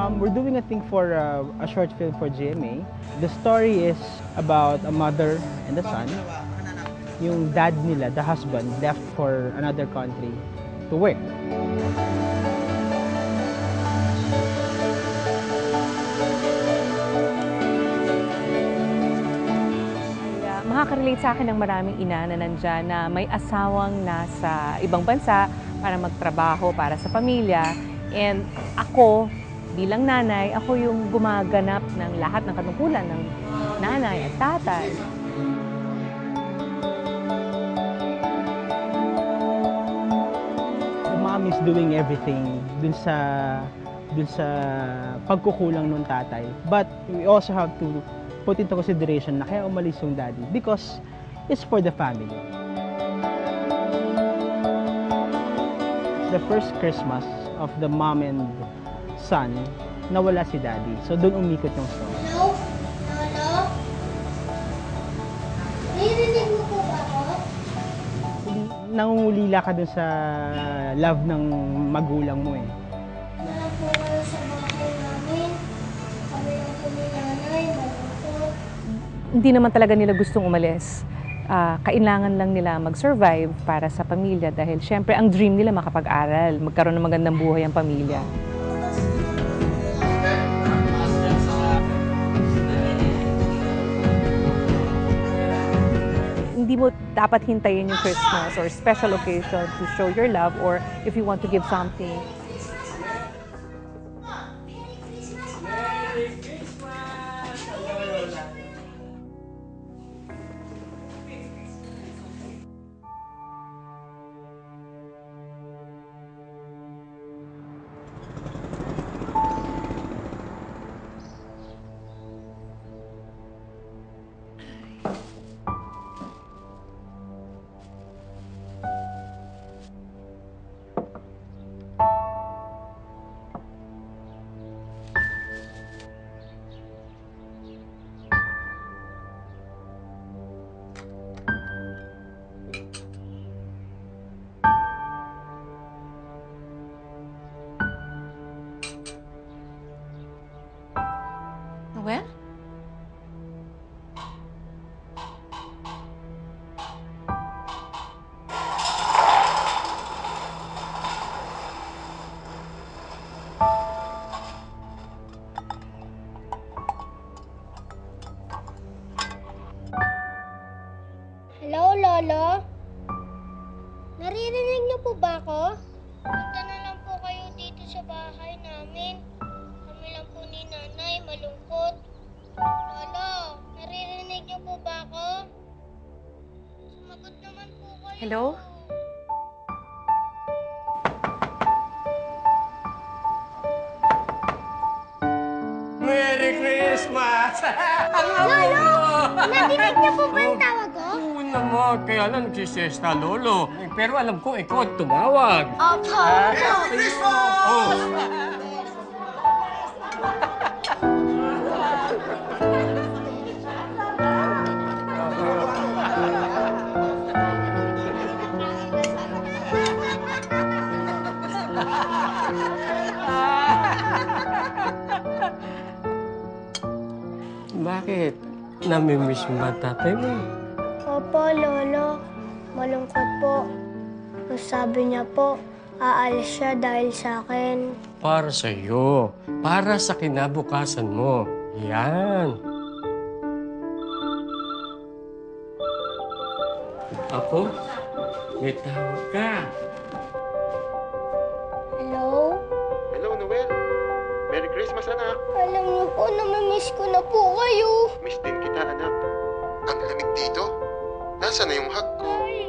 We're doing a thing for a short film for GMA. The story is about a mother and a son. Yung dad nila, the husband, left for another country to work. Makaka-relate sa akin ng maraming ina na nandyan na may asawang nasa ibang bansa para magtrabaho para sa pamilya. And ako, bilang nanay, ako yung gumaganap ng lahat ng katungkulan ng nanay at tatay. The mom is doing everything dun sa pagkukulang ng tatay. But we also have to put into consideration na kaya umalis yung daddy because it's for the family. The first Christmas of the mom and son, nawala si daddy. So doon umikot yung story. Hello? Hello? Narinig mo po ba ako? Nangungulila ka dun sa love ng magulang mo eh. Wala po kayo sa bahay namin. Kami lang po ni nanay, malungkot. Hindi naman talaga nila gustong umalis. Kailangan lang nila mag-survive para sa pamilya dahil syempre ang dream nila makapag-aral, magkaroon ng magandang buhay ang pamilya. Hindi mo dapat hintayin yung Christmas or special occasion to show your love or if you want to give something. Noel? Hello, Lolo? Naririnig niyo po ba ako? Punta na lang po kayo dito sa bahay namin. Kami lang po ni nanay, malungkot. Lolo, naririnig niyo po ba ako? Sumagot naman po kayo. Hello? Merry Christmas! Ang Lolo! Nadinig niyo po ba yung tawag ko? Oo naman, kaya lang nagsisesta, Lolo. Pero alam ko, ikaw ang tumawag. Opo. Merry Christmas! Bakit? Namimiss mo ba tatay mo? Opo, Lolo. Malungkot po. Ang sabi niya po, aalis siya dahil sa akin. Para sa iyo. Para sa kinabukasan mo. Yan. Apo, may tawag ka. Hello? Hello, Noel. Merry Christmas, anak. Alam niyo po, namimiss ko na po kayo. Miss din kita, anak. Ang lamig dito. Nasaan na yung hug ko? Ay,